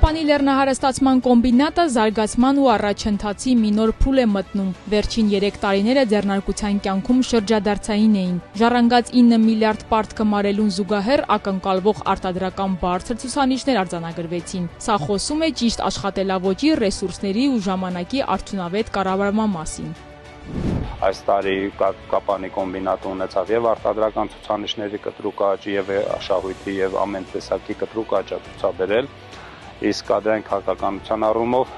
Կապանի լեռնահարստացման կոմբինատը զարգացման ու առաջընթացի մի նոր փուլ է մտնում։ Վերջին 3 տարիները ձեռնարկության կյանքում շրջադարձային էին։ Ժառանգած 9 միլիարդ պարտքը մարելուն զուգահեռ ակնկալվող արտադրական բարձր ցուցանիշներ արձանագրվեցին։ Սա խոսում է ճիշտ աշխատելավոճի, ռեսուրսների ու ժամանակի արդյունավետ կառավարման մասին։ Այս տարի Կապանի կոմբինատը ունեցավ եւ արտադրական ցուցանիշների կտրուկ աճ եւ աշխատանքի եւ ամեն տեսակի կտրուկ աճ ցուցաբերել, իսկ կադրային քաղաքականության առումով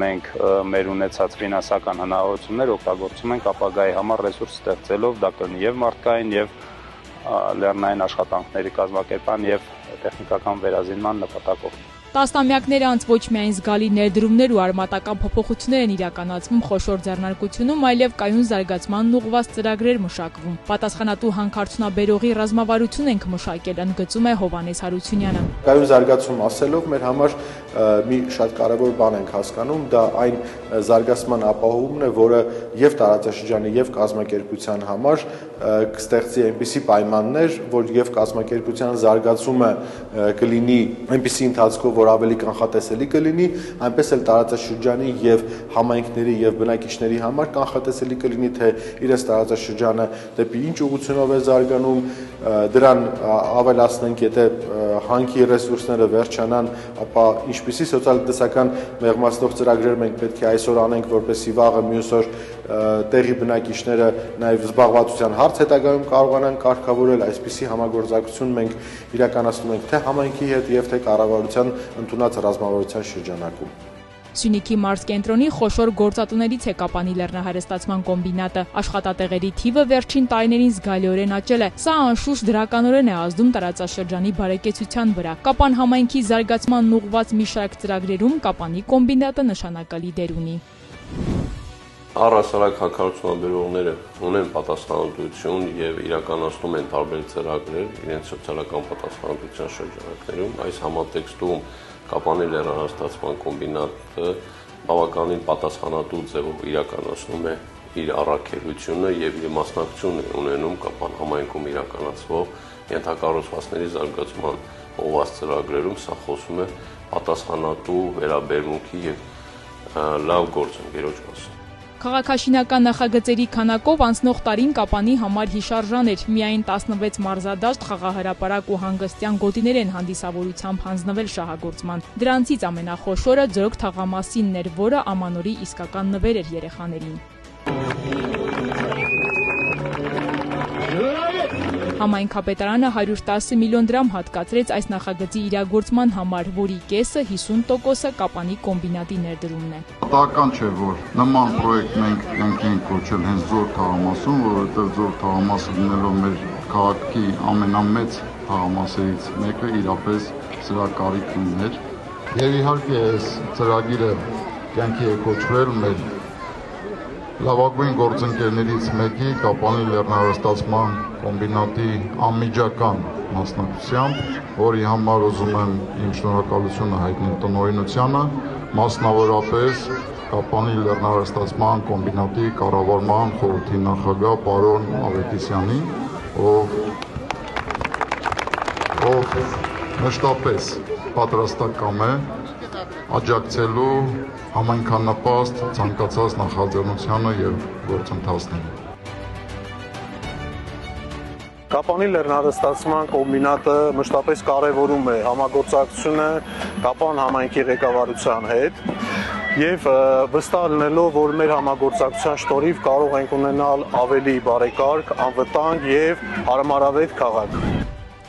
մենք մեր ունեցած ֆինանսական հնարավորությունները օգտագործում ենք ապագայի համար ռեսուրս ստեղծելով, դա կլինի եւ մարդկային եւ լեռնային աշխատանքների կազմակերպման եւ տեխնիկական վերազինման նպատակով։ Տասնամյակներ անց ոչ միայն զգալի ներդրումներ ու արմատական փոփոխություններ են իրականացվում խոշոր ձեռնարկությունում, այլև կայուն զարգացմանն ուղղված ծրագրեր մշակվում։ Պատասխանատու հանքարդյունաբերողի ռազմավարություն ենք մշակել, ընդգծում է Հովհաննես Հարությունյանը։ Կայուն զարգացում ասելով մեր համար մի շատ կարևոր բան ենք հասկանում, դա այն զարգացման ապահովումն է, որը եւ տարածաշրջանի եւ կազմակերպության համար կստեղծի այնպիսի պայմաններ, որ եւ կազմակերպության զարգացումը կլինի այնպիսի ընթացքով, որ ավելի կանխատեսելի կլինի, այնպես էլ տարածաշրջանի եւ համայնքների եւ բնակիչների համար կանխատեսելի կլինի, թե իրենց տարածաշրջանը դեպի ինչ ուղղությունով է զարգանում, դրան ավելացնենք, եթե հանքի ռեսուրսները վերջանան, ապա ինչպիսի սոցիալ-տնտեսական մեղմացնող ծրագրեր մենք պետք է այսօր անենք, որպեսզի վաղը մյուս օր տեղի բնակիչները նաեւ զբաղվածության հարց հետագայում կարողանան կարգավորել, այսպիսի համագործակցություն մենք իրականացնում ենք թե համայնքի հետ եւ թե կառավարության ընդունած ռազմավարության շրջանակում։ Սյունիքի մարզկենտրոնի խոշոր գործատուներից է Կապանի լեռնահարստացման կոմբինատը։ Աշխատատեղերի թիվը վերջին տարիներին զգալիորեն աճել է։ Սա անշուշտ դրականորեն է ազդում տարածաշրջանի բարեկեցության վրա։ Կապան համայնքի զարգացմանն ուղղված մի շարք ծրագրերում Կապանի կոմբինատը նշանակալի դեր ունի։ Առհասարակ հանքարդյունաբերողները ունեն պատասխանատվություն եւ իրականացնում են տարբեր ծրագրեր իրենց սոցիալական պատասխանատվության շրջանակներում։ Այս համատեքստում Կապանի լեռնահարստացման կոմբինատը բավականին պատասխանատու ձևով իրականացնում է իր առաքելությունը եւ իր մասնակցությունն է ունենում Կապան համայնքում իրականացվող ենթակառուցվածքների զարգացման ուղղված ծրագրերում։ Սա խոսում է պատասխանատու վերաբերմունքի եւ լավ գործընկերոջ մասին։ Քաղաքաշինական նախագծերի քանակով անցնող տարին Կապանի համար հիշարժան էր։ Միայն 16 մարզադաշտ, խաղահրապարակ ու հանգստյան գոտիներ են հանդիսավորությամբ հանձնվել շահագործման։ Դրանցից ամենախոշորը Ձորոք թաղամասինն էր, որը ամանորի իսկական նվեր էր երեխաներին։ Համայնքապետարանը 110 միլիոն դրամ հատկացրեց այս նախագծի իրագործման համար, որի կեսը 50%-ը Կապանի կոմբինատի ներդրումն է։ Պատահական չէ, որ նման պրոյեկտ մենք կյանքի ենք կոչել հենց Ձոր թաղամասում, որովհետև Ձոր թաղամասը լինելով մեր քաղաքի ամենամեծ թաղամասերից մեկը իրապես սրա կարիքն ուներ։ Եվ իհարկե այս ծրագիրը կյանքի է կոչվել մեր լավագույն գործընկերներից մեկի Կապանի լեռնահարստացման կոմբինատի անմիջական մասնակցությամբ, որի համար ուզում եմ իմ շնորհակալությունը հայտնել տնօրինությանը, մասնավորապես Կապանի լեռնահարստացման կոմբինատի կառավարման խորհրդի նախագահ պարոն Ավետիսյանին, ով մշտապես պատրաստակամ է աջակցելու համայնքանպաստ ցանկացած նախաձեռնությանը եւ գործընթացներին։ Կապանի լեռնահարստացման կոմբինատը մշտապես կարևորում է համագործակցությունը Կապան համայնքի ղեկավարության հետ եւ վստահ լինելով, որ մեր համագործակցության շնորհիվ կարող ենք ունենալ ավելի բարեկարգ, անվտանգ եւ հարմարավետ քաղաք։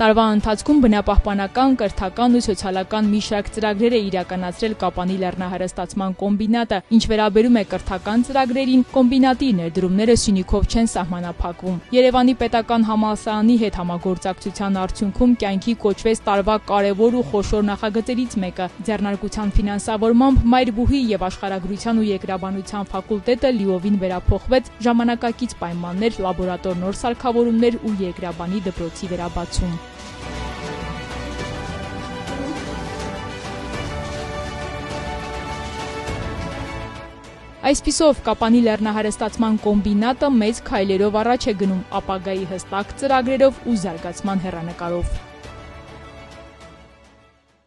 Տարվա ընթացքում բնապահպանական, կրթական ու սոցիալական մի շարք ծրագրեր է իրականացրել Կապանի լեռնահարստացման կոմբինատը։ Ինչ վերաբերում է կրթական ծրագրերին, կոմբինատի ներդրումները Սյունիքով չեն սահմանափակվում։ Երևանի պետական համալսարանի հետ համագործակցության արդյունքում կյանքի կոչվեց տարվա կարևոր ու խոշոր նախագծերից մեկը։ Ձեռնարկության ֆինանսավորմամբ Մայրբուհի եւ աշխարհագրության ու երկրաբանության ֆակուլտետը լիովին վերափոխվեց, ժամանակակից պայմաններ, լաբորատոր նոր սարքավորումներ ու երկրաբանի դպրոցի վերաբացում։ Այսպիսով Կապանի լեռնահարստացման կոմբինատը մեծ քայլերով առաջ է գնում ապագայի հստակ ծրագրերով ու զարգացման հեռանկարով։